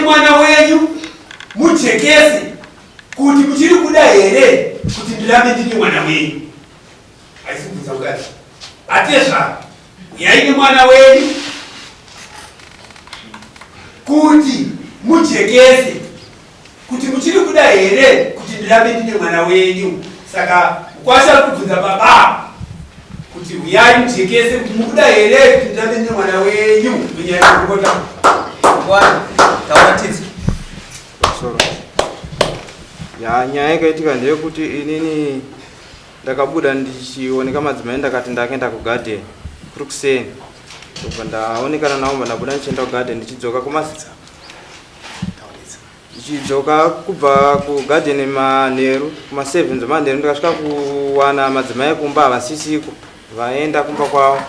mwana wenyu mujekese kuti muchiri kuda here kuti ndirambe ndini mwana wenyu. Aisibvunza kudai atezva yaine mwana wenyu kuti mujekese kuti muchiri kuda here kuti ndirambe ndine mwana wenyu. Saka mukwasha kubvunza baba kuti uyai mujekese kuti mukuda here kuti ndirambe ndine mwana wenyu. Munyaya kukota tauratiza ya nyaya yakaitika ndeyekuti inini ndakabuda ndichioneka madzimai ndakati ndakaenda kugarden kuri kuseni ndobva ndaonekana nawo ndabuda ndichienda kugarden ndichidzoka kumasitsa ndichidzoka kubva kugarden manheru kuma7 manheru ndikasvika kuwana madzimai ekumba havasisiko vaenda kumba kwavo.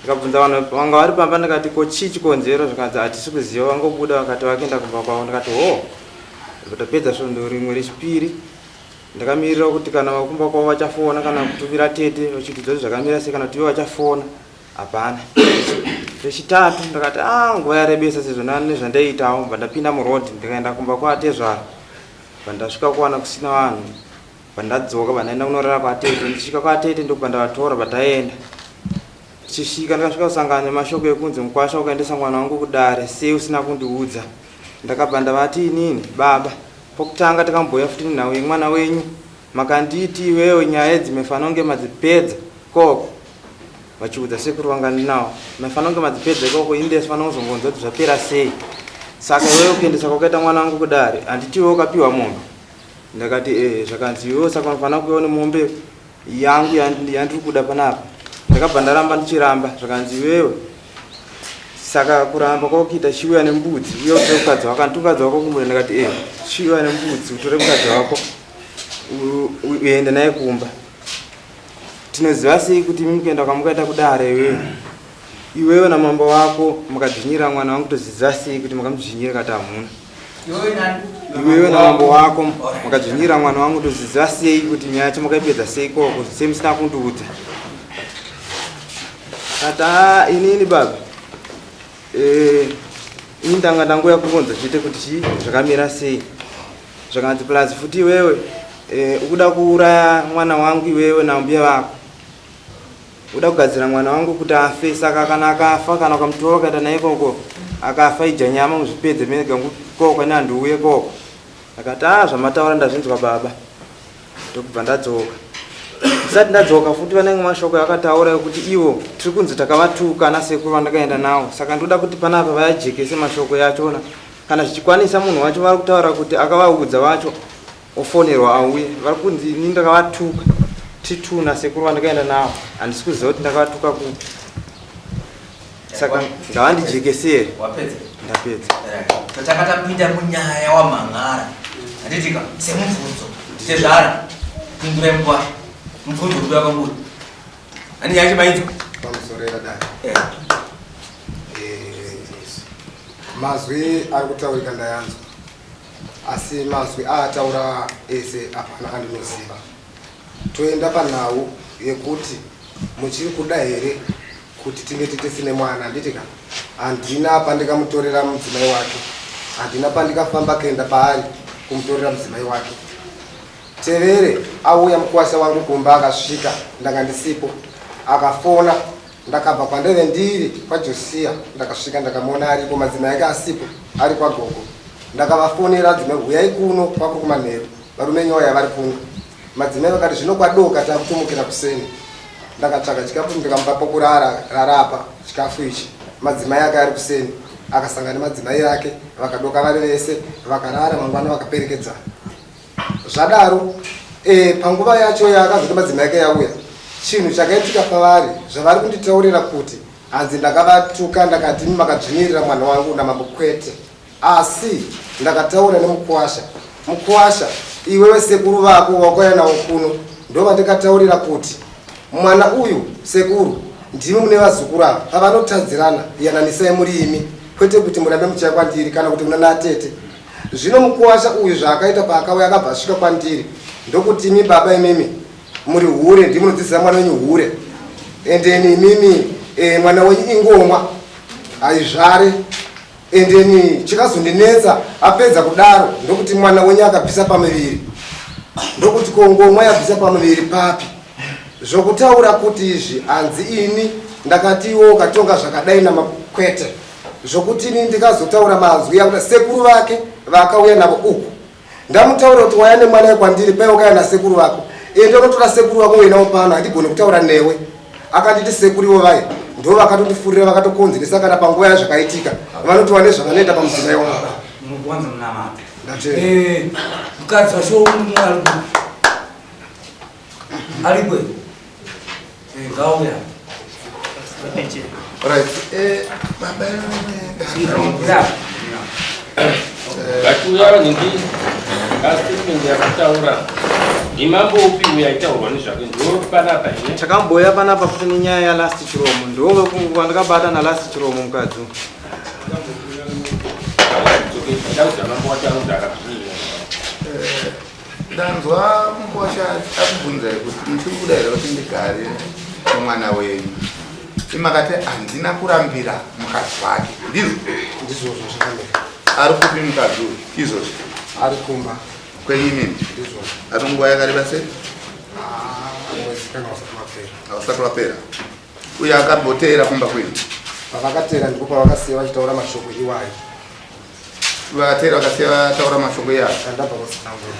Ndikabvunza vanhu vanga vari pamba ndikati ko chii chikonzero zvikanzi hatisi kuziva vangobuda vakati vakuenda kumba kwavo. Ndikati ho ndikatopedza svondo rimwe rechipiri ndakamirira kuti kana vakumba kwavo vachafona kana kutumira tete vachiti dzoti zvakamira sei kana kuti ivo vachafona hapana. Rechitatu ndakati nguva yarebesa sezvo nezvandaitawo bva ndapinda murodhi ndikaenda kumba kwaatezvaro bva ndasvika kuwana kusina vanhu bva ndadzoka bva ndaenda kunorara kwaatete. Ndichisvika kwaatete ndobva ndavatora bva taenda. Tichisvika ndakasvika kusangana nemashoko ekunzi mukwasha ukaendesa mwana wangu kudare sei usina kundiudza. Ndakabva ndavati inini baba pokutanga takambouya futi ninhau yemwana wenyu makanditi iwewe nyaya idzi mefana kunge madzipedza koko vachiudza sekuru vanga ndinawo mefana kunge madzipedza ikoko indesi fana kuzongonzwa kuti zvapera sei. Saka iwewe kuendesa kwakaita mwana wangu kudare handitiwe ukapiwa mombe. Ndakati zvakanzi iwewe saka unofana kuiwa nemombe yangu yandiri kuda panapa. Ndakabva ndaramba ndichiramba zvakanzi iwewe saka kuramba kwakuita chiuya nembudzi uye utore mukadzi wako anditungadzi wako kumbuda. Ndakati chiuya nembudzi utore mukadzi wako uende naye kumba. Tinoziva sei kuti mimi kuenda kwamukaita kudare iwewe namambo wako mukadzvinyira mwana wangu toziva sei kuti makamudzvinyira kati hamuna. Iwewe namambo wako mukadzvinyira mwana wangu toziva sei kuti nyaya yacho makaipedza sei koko sei musina kundiudza. Kati inini baba ini ndanga ndangoya kubvunza chiite kuti chii zvakamira sei. Zvakanzi plus futi iwewe ukuda kuuraya mwana wangu iwewe nambuya vako uda kugadzira mwana wangu kuti afe. Saka kana akafa kana ukamutora ukaenda naye koko akafa ija nyama muzvipedze menega koko ine handiuye koko. Akati zvamataura ndazvinzwa baba. Ndokubva ndadzoka. Ndisati ndadzoka futi vanenge mashoko akataura kuti ivo tiri kunzi takavatuka nasekuru vandakaenda nawo. Saka ndoda kuti panapa vayajekese mashoko yachona kana zvichikwanisa munhu wacho vari kutaura kuti akavaudza vacho ofonerwa auye. Vari kunzi ini ndakavatuka tituna sekuru vandakaenda nawo handisi kuziva kuti ndakavatuka kuti. Saka ngavandijekesere. Ndapedza. Takatapinda munyaya wamhan'ara handitika semubvunzo titezvara pindura mukwa mubvunzo uri wakambuda ani yacho mainzwa pamusorera dai mazwi ari kutaurika ndayanzwa asi mazwi aataura ese hapana andinoziva. Toenda panhau yekuti muchiri kuda here kuti tinge titisine mwana. Handitika handina pandikamutorera mudzimai wake, handina pandikafamba kuenda paari kumutorera mudzimai wake. Tevere auya mukwasha wangu kumba akasvika ndanga ndisipo akafona. Ndakabva kwandeve ndiri kwaJosia ndakasvika ndakamona aripo madzimai ake asipo ari kwagogo. Ndakavafonera dzimai huyai kuno kwako kumanheru varume nyoya vari kunga. Madzimai vakati zvino kwadoka takutumukira kuseni. Ndakatsvaga chikafu ndikamupa pokurara rarapa chikafu ichi. Madzimai ake ari kuseni akasangana nemadzimai ake vakadoka vari vese vakarara mangwana vakaperekedzana. Zvadaro panguva yacho yakazoti madzimai ake yauya chinhu chakaitika pavari zvavari kunditaurira kuti hanzi ndakavatuka ndakati makadzvinyirira mwana wangu namambo kwete. Asi ndakataura nemukwasha. Mukwasha iwewe sekuru vako wakauya nawo kuno ndovandikataurira kuti mwana uyu sekuru ndimi mune vazukuru ava pavanotadzirana yananisai muri imi kwete kuti murambe muchiya kwandiri kana kuti muna natete. Zvino mukwasha uyu zvaakaita paakauya akabva asvika kwandiri ndokuti imi baba imimi muri hure ndimunodzidzisa mwana wenyu hure endeni imimi mwana wenyu ingomwa aizvare endeni chikazondinetsa apedza kudaro ndokuti mwana wenyu akabvisa pamuviri ndokuti kongomwa yabvisa pamuviri papi zvokutaura kuti izvi hanzi ini ndakatiwo katonga zvakadai namakwete zvokuti ini ndikazotaura mazwi yakuti sekuru vake vakauya navo uku ndamutaura kuti waya nemwana wekwandiri paiwo kaya nasekuru vako ndonotora sekuru vako wenawo pano handigoni kutaura newe akanditi sekuru ivo vai ndo vakatondifurira vakatokonzeresa kana panguva yazvakaitika vanotova nezvavanoita pamudzimai wavo Mukwanza mnamata. ndatenda Mukadzi washo aligwe. Ngauya. Right. Batuya ningi statement yakataura imambo upi uyaitaurwa nezvake ndo panapa ine chakamboya panapa kuti nyaya ya last chiromo ndove kwandakabata na last chiromo mukadzi ndanzwa mukosha akubvunza kuti muchiri kudaira kuti ndigare nomwana wenyu imakati handina kurambira mukadzi wake ndizvozvo zvakamira ari kupi mukadzi uyu izvozvo ari kumba kweimini ndizvozvo ari nguva yakareba sei mwezi kana usati wapera hausati wapera uye akaboteera kumba kwenyu pavakateera ndipo pavakasiya vachitaura mashoko iwayo vakateera vakasiya vataura mashoko yayo andabva kusanangura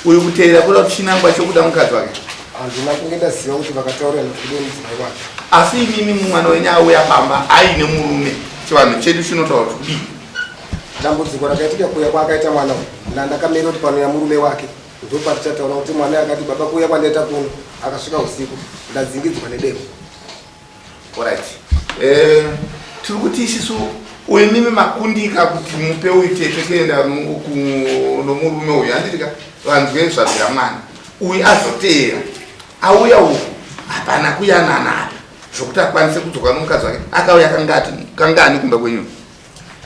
uyu kuteera kuda kuti chinangwa chokuda mukadzi wake handina kunge ndaziva kuti vakataura nekude mudzimai wake asi imimi mumwana wenyu auya pamba aine murume chivanhu chedu chinotaura kuti kudii dambudziko rakaitika kuuya kwaakaita mwana uyu ndandakamera kuti panouya murume wake ndopatichataura kuti mwana akati baba kuuya kwandaita kuno akasvika usiku ndadzingidzwa nedemo Alright. Tiri kuti isisu uyu mimi makundika kuti mupe uitete kuenda nomurume uyu handitika vanzwe zvabvira mwana uyu azoteera auya uku hapana kuyananapa zvokuti akwanise kudzoka nomukadzi wake akauya kangani kumba kwenyu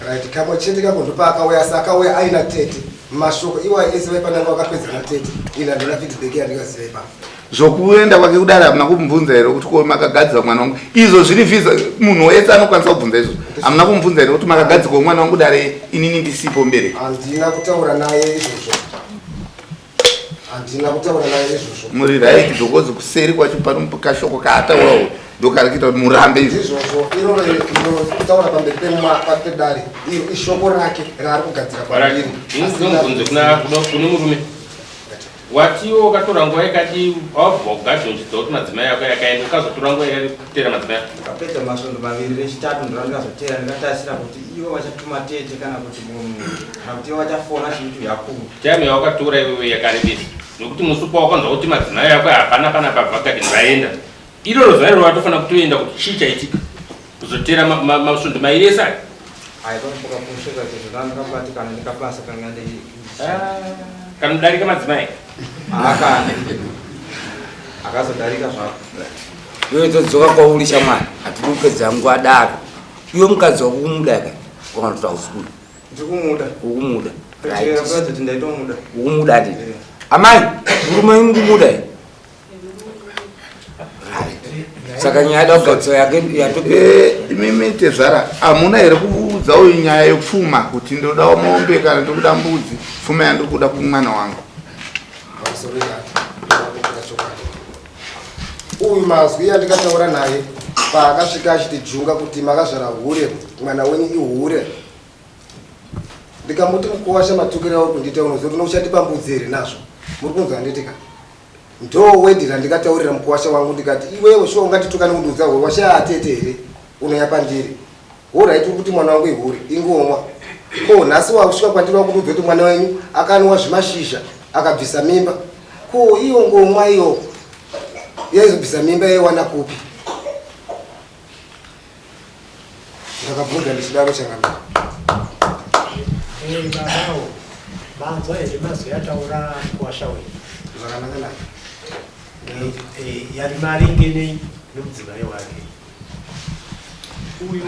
right kamwe chete kakondopa akauya asi akauya aina tete mashoko iwayo ese vaipananga vakapedzana tete ina ndona feedback yandingaziva ipapo zvokuenda kwake kudara hamuna kumubvunza here kuti ko makagadzira mwana wangu izvo zviri vhiza munhu wese anokwanisa kubvunza izvo hamuna kumubvunza here kuti makagadzirwa mwana wangu dare inini ndisipo mberi handina kutaura naye izvozvo handina kutaura naye izvozvo muri right dhokozi kuseri kwacho pano kashoko kaataurawo ndokari kuita kuti murambe izvo izvozvo iroro kutaura pamberi pedare iro ishoko rake raari kugadzira barati inzongunze kuna murume watiwo ukatora nguva yakati wabva kugadhonjidza kuti madzimai ako yakaenda ukazotora nguva yakati kutera madzimai ako ukapedza masvondo maviri rechitatu ndorandikazotera ndikatasira kuti ivo vachatuma tete kana kuti munhu kana kuti ivo vachafona chintu yakuru time yawakatora iwewe yakarebesa nokuti musupa wakanzwa kuti madzimai ako hapana pana pavhakadini vaenda iroro zuva iroro watofana kutoenda kuti chii chaitika kuzotera masvondo mairi ese aya aipapoka kusheka chezvo ndandikabatikana ndikabasa kangade kanodarika madzimai akane akazodarika zvako Iwe todzoka kwauri shamwari hatidi kupedza nguva daro iwe mukadzi wako kumuda ka wakanotora usiku ndikumuda ukumuda kuti ndaitomuda ukumuda ndi amai murume imi kumuda saka nyaya yada kugadzira yake imimi tezvara hamuna here kuudza uyu nyaya yepfuma kuti ndodawo mombe kana ndokuda mbudzi pfuma yandikuda kumwana wangu uyu mazwi yandikataura naye paakasvika achitijunga kuti makazvara hure mwana wenyu ihure ndikamuti mukowasha matukiro auri kundiita unoziva kuti nouchatipa mbudzi here nazvo muri kunzwa ndetika ndo wedhira ndikataurira mukowasha wangu ndikati iwewe shuwa ungatitukane kundiudza huri washa atete here unoya pandiri horaiti kuti mwana wangu ihure ingomwa ko nhasi wasvika kwandiri wakundiudza kuti mwana wenyu akaniwa zvimashizha akabvisa mimba ko iyo ngomwa iyo yaizobvisa mimba yaiwana kupi ndakabvunza ndichidaro changamira babawo manzwa here mazwi yataura kuwasha wenyu zvakanaka naka yari maringe nomudzimai wake uyu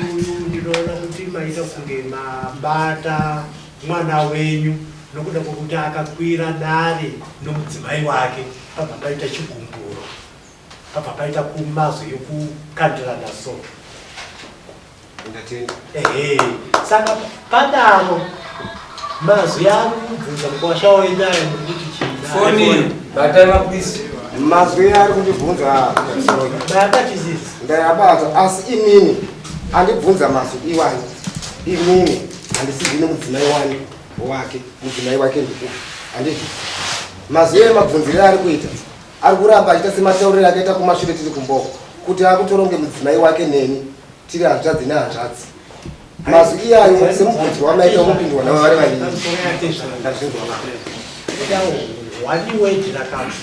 ndinoona kuti maita kunge mabata mwana wenyu nokuda kwokuti akakwira dare nomudzimai wake pabva paita chigumburo pabva paita kumazwi yokukandirana so ndatenda saka padaro mazwi ari kubvunza mukwasha wendayo nekuti Foni, batama please. mazwi ari kundibvunza mayakatizisi ndayabata asi inini andibvunza mazwi iwani inini handisizine mudzimai wani wake mudzimai wake ndikupi handiti mazwi emabvunzire ari kuita ari kuramba achiita sematauriro akaita kumashure tiri kumboko kuti akutoronge mudzimai wake neni tiri hanzvadzi nehanzvadzi mazwi iyayo semubvunzi wamaita umupindwa navavari vaviri waniwedhira kama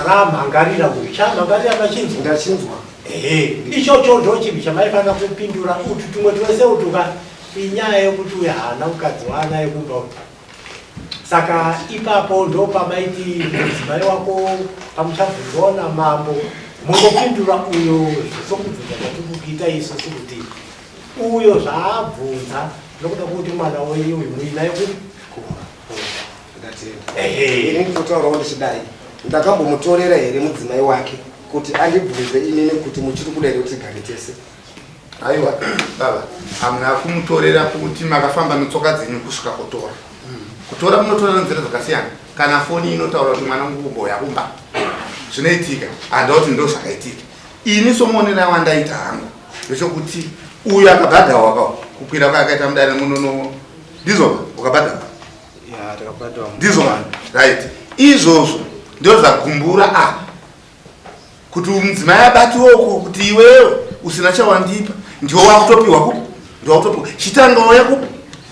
ramhangarira uyu chamhangarira machinzwa ndachinzwa ichocho ndo chinhu chamaifanira kupindura uti tumwe twese utuka inyaya yekuti uyu haana mukadzi waana yekumba uti saka ipapo ndo pamaiti mudzimai wako pamuchabvunzwaona mambo mungopindura uyo sokubvunza kwatikukuita isusu kuti uyo zvaabvunza nokuda kuti mwana wenyu uyu muina yekuti ini ndinotaurawo ndichidai ndakambomutorera here mudzimai wake kuti andibvunze inini kuti muchiri kuda here kuti tigare tese aiwa baba hamuna kumutorera kuti makafamba netsoka dzenyu kusvika kutora kutora munotora nenzira dzakasiyana kana foni inotaura kuti mwana ngumbo yakumba zvinoitika handauti ndo zvakaitika ini somuonera wandaita hangu ndechokuti uyu akabhadhawa wakawa kukwira kwaakaita mudare munono ndizova ukabhadhawa ndizova right izvozvo ndio zvagumbura apa kuti mudzimai abatiwoko kuti iwewe usina chawandipa ndio wakutopiwa kupi ndio wakutopiwa chitangawo yakupi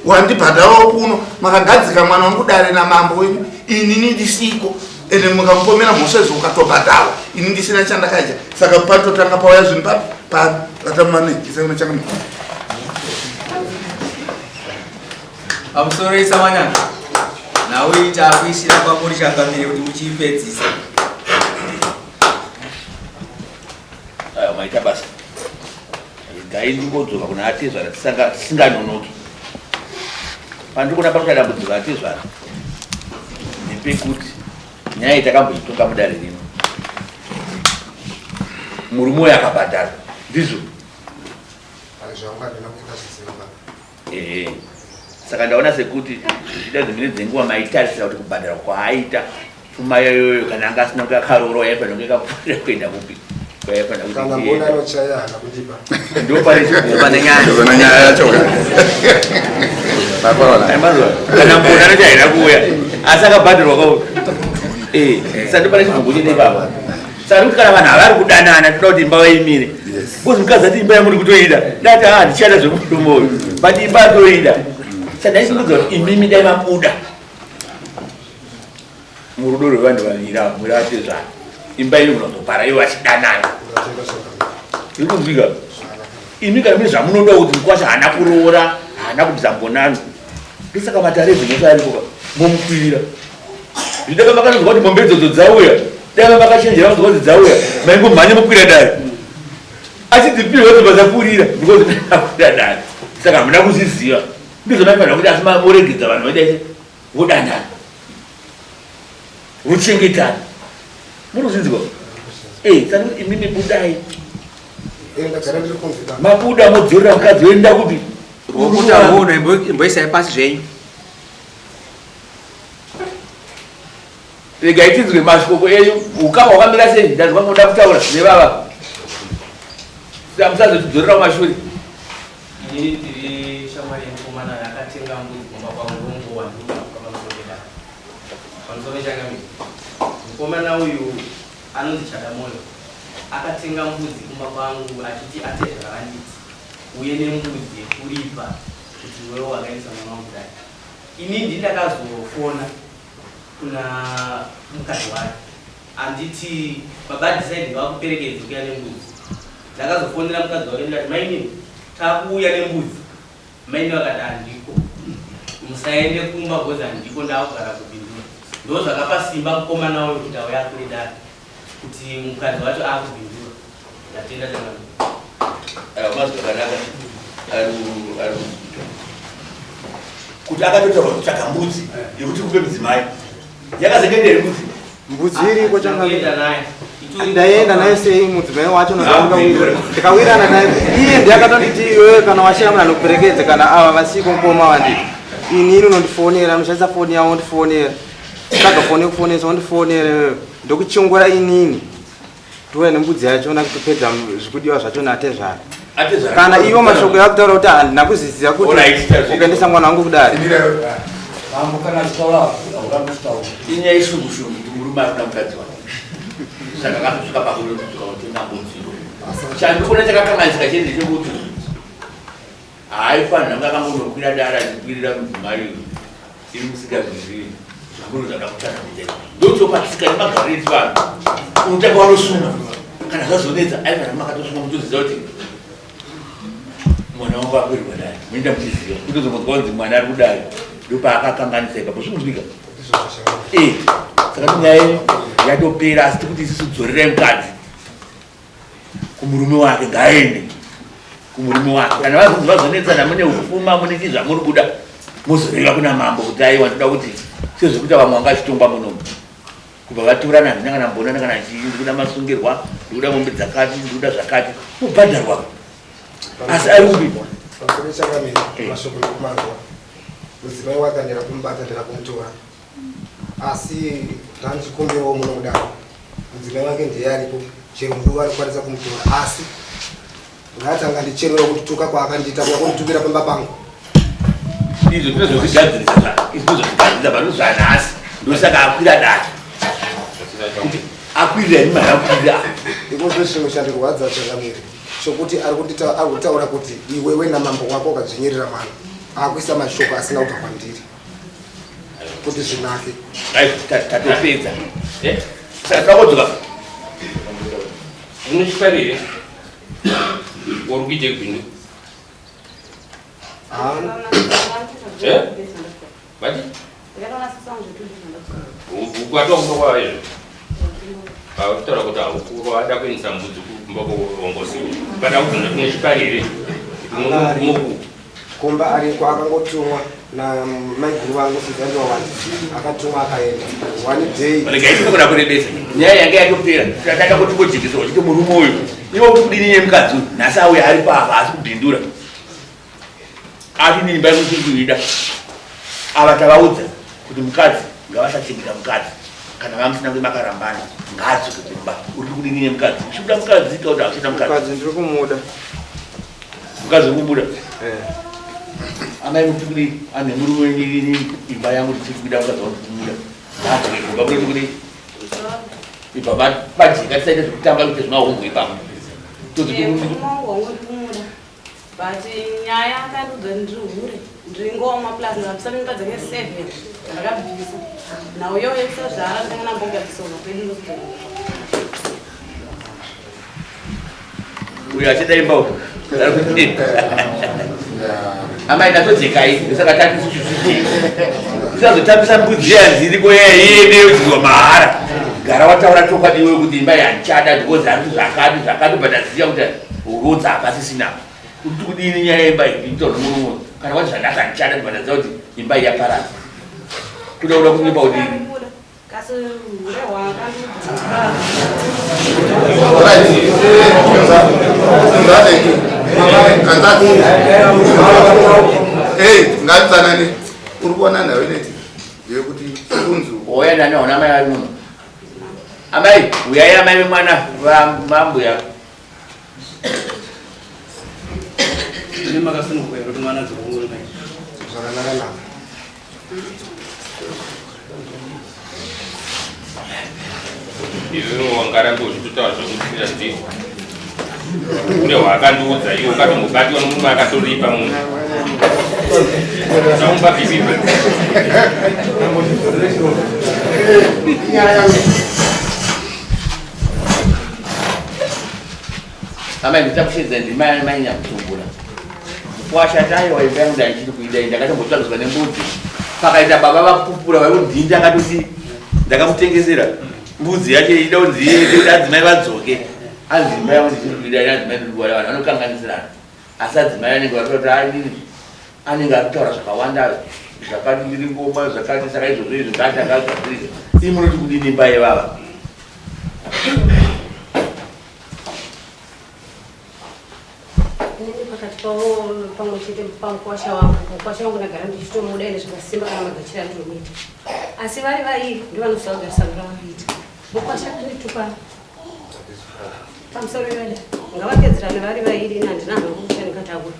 wandibhadhawo kuno makagadzika mwana wangu dare namambo wenyu inini ndisiko ende mukamupomera mhosva izvo ukatobhadhawa ini ndisina chandakaita saka patotanga pauya zvinhu patamane isaona changa pamusoresa manyanga nawe ita akuisira kwamuri changamire kuti muchipedzisa maita basa gai ndingodzoka kuna atezvara tisinganonoki pandikona pakuta dambudziko atezvara nepekuti nyaya itakamboitonga mudare rino murume uyo akabhadhara ndizvo saka ndaona sekuti zvida dzimweni dzenguva maitarisira kuti kubhadhara kwaaita pfuma yoyoyo kana anga asina kuti akaroro yaifanira kunge kapfuurira kuenda kupi kana mbona anochaya hana kundipa ndopane nyaya yacho kana mbona anochaira kuuya asi akabhadharwa kao sandopane chibhuku chine baba saka kuti kana vanhu havari kudanana toda kuti imba vaimire kozi mukadzi ati imba yamuri kutoida dati ndichada zvemurume uyu but imba atoida sandaisimudza kuti imimi dai mabuda murudo rwevanhu vavira muri vatezvana imba iyo munozopara iyo vachidanana iri kunzwika imi kana mune zvamunoda kuti mukwasha haana kuroora haana kuti zambonano ndosaka matarevinyosa arikoka momukwirira zvidaka makanonzwa kuti mombe idzodzo dzauya daka makachenjera kunzwa kuti dzauya maingomhanye mukwira dare achidzipirwa dzobvadzapfurira because akuda dare saka hamuna kuziziva ndizvomaifanira kuti asi mamoregedza vanhu vaitaise vodanana vochengetana munozinzwa saka imimi budai mabuda modzorera mukadzi woenda kuti rokutaona imboisai pasi zvenyu regai tinzwe mashoko enyu ukama wakamira sei ndazwa moda kutaura nevava musazotidzorera kumashure ini tiri shamwari yemukomana yakatenga mbudzi kumba kwangu wandipamamusodeda pamusoro changamiri mukomana uyu anonzi Chadamoyo akatenga mbudzi kumba kwangu achiti atezva vanditi uye nembudzi yekuripa kuti wewo wakaisa mwana wangu dai ini ndindakazofona kuna mukadzi wake anditi baba decided wakuperekedza kuya nembudzi ndakazofonera mukadzi wake ndati maini takuuya nembudzi maini vakati handiko musaende kumba because handiko ndakugara kubindura ndo zvakapa simba mukomana uyu kuti auya kure dare kuti mukadzi wacho akubindura ndatenda mazvakanaka kuti akatotaura kutsvaga mbudzi yekuti kupe mudzimai yakazengederi mbudzi mbudzi iriko changaenda naye ndaenda naye sei mudzimai wacho ndikawirana naye iye ndiyakatonditi iwewe kana washamu anokuperekedza kana ava vasiko mukoma wanditi inini unondifonera unoshandisa foni yavo undifonera saka foni kufonesa undifonera iwewe ndokuchongora inini tuwe nembudzi yachona kutopedza zvikudiwa zvachona atezvara kana ivo mashoko yakutaura kuti handina kuzizira kuti ukaendesa mwana wangu kudari inyaya ishungushungu kuti murume arikuda mukadzi wake saka akasvika pakutonamudziro chandikuona chakakanganisika chende chekuti haifanira kunge akangonokwira dara achikwirira mudzimai iri musikazvizviri zvamuno zvada kutana kuita ndochopatisika nemagariro eti vanhu unotanga wanosunga kana zvazonetsa aifanira makatosunga mutoziva kuti mwana wangu akwirwa dai muenda muchiziva kutozongonzwa kunzi mwana ari kudai ndopaakakanganisika pozvinozvika saka tinyaya yatopera asi tikuti isisu dzorera mukadzi kumurume wake ngaende kumurume wake kana vazonzi vazonetsana mune ufuma mune chi zvamuri kuda muzoreva kuna mambo kuti aiwa ndoda kuti sezvekuti vamwe vanga achitongwa munomu kubva vatorana handina kana mbonana kana chii ndikuda masungirwa ndikuda mombe dzakati ndikuda zvakati mubhadharwa asi ari kupindwa mudzimai wake andira kumubata ndira kumutora asi tandichikumbirawo muno kudaro mudzimai wake ndiye aripo chero muduwa arikwanisa kumutora asi ngatanga ndicherera kutuka kwaakandiita kwakunditukira pamba pangu izvo ndinozozvigadzirisa izvozozvigadzirisa panozvanhasi ndosaka akwira data kuti akwirira imari akwirira ikozvo chimwe chandirwadza changamiri chokuti arikutaura kuti iwewe namambo wako ukadzvinyirira mwana akuisa mashoko asina kubva kwandiri kuti zvinake tatopedza saka tinakodzoka unochiparire uri kuite kubhindu vati ukwatiwa kumba kwavaizvo kutaura kuti haukuwada kuendesa mbudzi kumba kuongosiwa kana kubvunza tine chiparire muku kumba ariko akangotumwa namaiguru vangu sizandiwa wani akatumwa akaenda one day gaitinokuda kurebesa nyaya yange yatopera tatanga kuti ngojekesa wachiti murume uyu ivo kudini nemukadzi uyu nhasi auya ari papa asi kubhindura ati nimba ikuti kuida ava tavaudza kuti mukadzi ngavasachengeta mukadzi kana vamusina kuti makarambana ngaadzoke kumba uri kudini nemukadzi uchikuda mukadzi kauti akuchida mukadzi ndiri kumuda mukadzi ukumuda amai kuti kudi ane murume ini imba yangu tiri kuida mukadzi wangu kumuda ngaadzoke kumba kuti kudi ibva pajeka tisaite zvekutamba kuti zvimahungu ipapo but nyaya akandudza ndirihure ndringoma plus ndapisamimba dzake 7 ndakabvisa nauyo yekusazvara ndangana mbogadzisova kwedu uyo achida imba uyu amai ndatodzikai saka tatisusuii tisazotambisa mbudzi yanziriko yeyeneyodzirwa mahara gara wataura chokwadi iwewe kuti imba yanchada because ari zvakati bhataziya kuti urodza apasisina kuti kudini nyaya yemba itorwa murume kana wati zvandakanchada bhataziya kuti imba yaparara kuda kuda kunyimba kudini ngatsanani uri kuona nawe neti yekuti kunzu oya nani ona mai ari muno amai uyai amai vemwana vambuya ine makasunguka kuti mwana dzokunguri mai zvakanaka naka iwe wangarambozvitotaura zvokutira ndi une hwakandiudza iwe ukatombobatiwa nomunhu akatoripa munhu naumba bibiba amai nditakushedza ndimai mainyakutumbura washatayo waimba yangu ndaichiri kuidai ndakatombotsvagidzwa nembudzi pakaita baba vapupura vaivondinda akatoti ndakamutengesera mbudzi yacho ichida kunzi kuti adzimai vadzoke adzimba yangu ndichiri kuidai adzimai ndodiwara vanhu vanokanganisirana asi adzimai anenge vatoti anenge akutaura zvakawanda zvakati ndiri ngoma zvakati saka izvozvo izvo ngati akagadzirisa ii munoti kudini imba yevava pamwe chete pamukwasha wangu mukwasha wangu ndagara ndichitomuda ine zvakasimba kana magachira ndinomuita asi vari vairi ndivanosagarisa ngavanoita mukwasha kanditukana pamusoro ivada ngavapedzerane vari vairi ine handina hangu kuti ndikatakura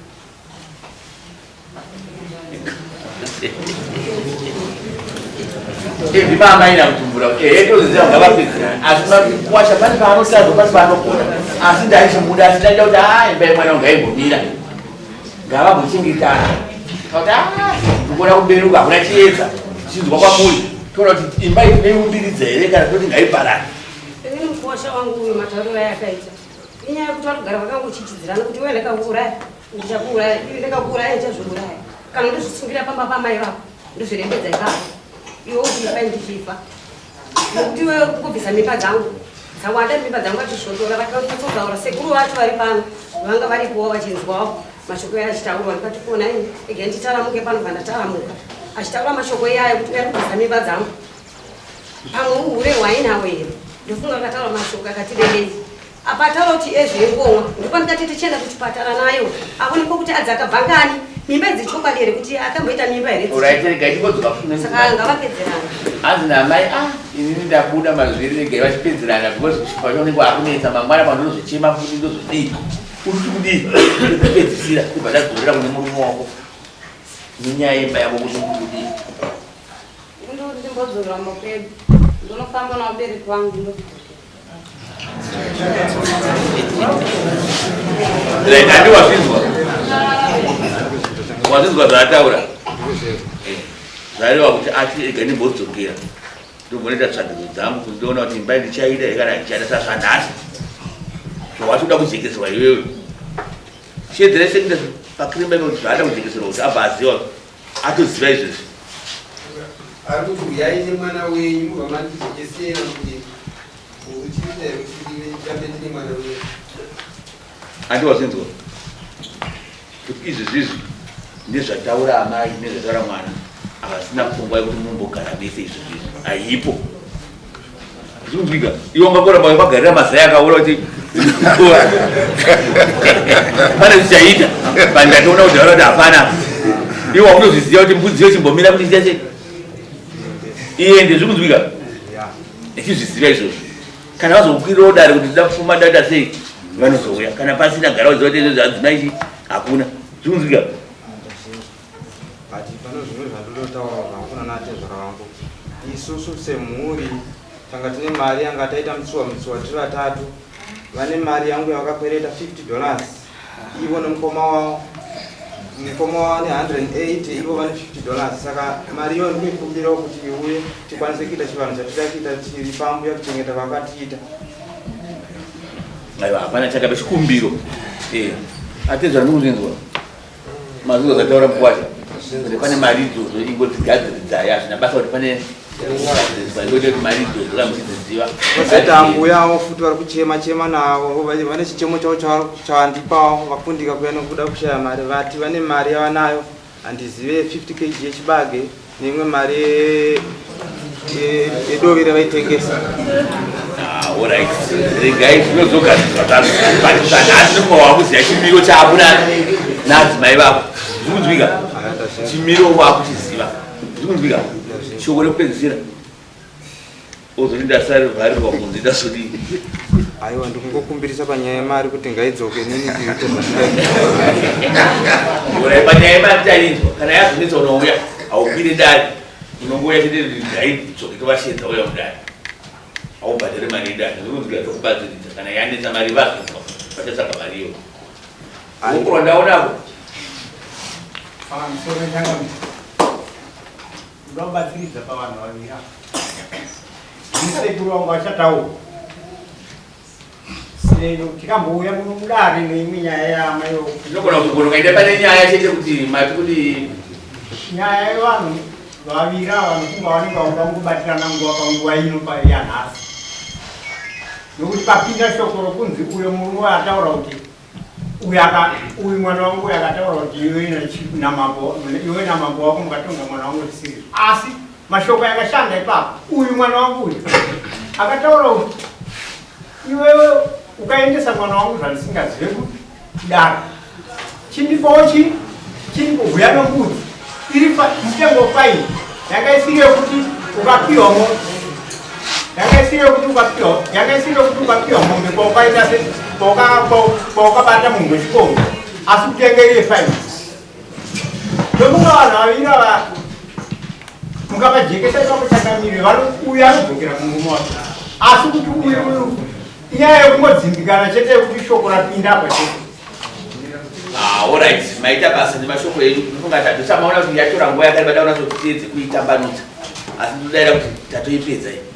ndipamaina kutumbura toziziva ngavapedzerane asi makwasha pane paanosazo pane paanokona asi ndaichimuda asi ndaida kuti imbai mwana ungaimbomira ngavambochengetana kuti ndikuona kuberuka hakuna chiedza chinzwa kwamuri toona kuti imba ineiumbiridza here kana toti ngaiparane ini mukwasha wangu uyu matauriro ayakaita inyaya yekuti vanogara vakangochichidzirana kuti iwe ndakakuuraya ndichakuuraya iwe ndakakuuraya ndichazviuraya kana ndozvisungira pamba pamai vako ndozvirembedza ikavo iwe uchipai ndichifa nekuti iwe kubvisa mimba dzangu dzawanda mimba dzangu vatishondora vakatotsaura sekuru vacho vari pano vanga varipowo vachinzwawo mashoko eya achitaurwa ndikati kuona ini ega nditaramuke pano kana taramuka achitaura mashoko eyayo kuti ari kubvisa mimba dzangu pamwe uhure hwainawo here ndofunga akataura mashoko akati debei apa ataura kuti ezvengomwa ndipo ndikati tichienda kuchipatara nayo aonekwa kuti adzaka bhangani mimba dzichokwadi here kuti akamboita mimba here saka ngavapedzerana hanzi namai inini ndabuda mazviri regai vachipedzerana because pachaonekwa hakunetsa mangwana pandozochema futi ndozodii uruti kudii kupedzisira kubva ndadzorera kune murume wako nenyaya yemba yako kuti kudii ndimbodzorera mokwedu ndinofamba namubereki wangu andiwazvinzwa wazvinzwa zvaataura zvareva kuti ati ega ndimbodzokera ndombonoita tsvagidzo dzangu kuti ndoona kuti imba ndichaida here kana ndichaida sazvanhasi zvawatoda kujekeserwa iwewe chiedzerese kuita pakirimba ino kuti zvaada kujekeserwa kuti abva aziva atoziva izvezvi ari kuti uyai nemwana wenyu vamandijekezera kuti uchiita kuti ive tine mwana wenyu andiwazvinzwa kuti izvezvizvi ndezvataura amai nezvataura mwana havasina pfungwa yekuti mumbogara vese izvezvizvi haipo zvinzwika iwe ungakoramba wakagarira mazai akaura kuti pane zvichaita pandatoona kuti vaura kuti hapana iwe wakunozviziva kuti mbudzi yo chimbomira kuti ita sei iende zvikunzwika ichizviziva izvozvo kana vazokwirirawo dare kuti tida kufuma data sei vanozouya kana pasina gara uziva kuti izvozvo hadzimaichi hakuna zvikunzwika ati pano zvimwe zvandotaura hakuna natezvara vangu isusu semhuri tanga tine mari yanga taita mutsuwa tiri vatatu vane mari yangu yavakakwereta $50 ivo nemukoma wavo mukoma wavo ne180 ivo vane $50 saka mari iyo ndikuikumbirawo kuti iuye tikwanise kuita chivanhu chatida kuita tiri pambuya kuchengeta vakatiita aiwa hapana chakabe chikumbiro atezva ndikuzinzwa mazinzo zataura mukwasha kuti pane mari idzodzo ingodzigadziridzayo hazvina basa kuti pane kuti mari idzodzo kamuchidziziva vasetangu yavo futi vari kuchema navo vane chichemo chavo chavandipawo vakundika kuya nokuda kushaya mari vati vane mari yavanayo handizive 50 kg yechibage neimwe mari yedovi revaitengesa orit regai zvinozogadzirwaazvanhasi nomawaakuziva chimiro chavo naadzimai vavo zvikunzwika chimiro waakuchiziva zvikunzwika shoko rekupedzisira ozoti ndasarivharirwa kunzi ndasodii aiwa ndikungokumbirisa panyaya yemari kuti ngaidzoke nini panyaya yemari tainzwa kana yazonetsa unouya haukwire dare unongoya chete ngaidzoke tovashenza uya mudare haubhadhare mari yedare zvikunzwika tokubadziridza kana yanetsa mari vazonzwa vachatsvaga mariyo ukurwa ndaonako ndobatsiridza pavanhu vavira ndisekuru wangu achataura sero tikambouya muno mudare neimwe nyaya yamayo inogona kugona ukaenda pane nyaya chete kuti mati kuti nyaya yevanhu vavira vanhu kunga vanenge vangangobatirana nguva panguva ino yanhasi nokuti papinda shoko rokunzi uyo murume ataura kuti uyu mwana wangu akataura kuti iwe namambo wako mukatonga mwana wangu tisiri asi mashoko yakashanda ipapo uyu mwana wangu uyu akataura kuti iwewe ukaendesa mwana wangu zvandisingazive kudaro chindipochi chiri kubhuya nembudzi iri mutengo faini yakaisire kuti ukapiwamo yakaisire kuti ukapiwa mombe kwaukaita kwaukabata munhu wechikongo asi kutengereye faini ndomunga vanhu vavira mukavajekesa ipapochangamire vanouya anodzokera kumurume wake asi kuti uyu inyaya yekungodzimbikana chete yekuti shoko rapinda apa chete. Alright, maita basa nemashoko enyu ndinongati samaona kuti yatora nguva yakareba daona kuti tiedze kuitambanudza asi ndodaira kuti tatoipedza iyi.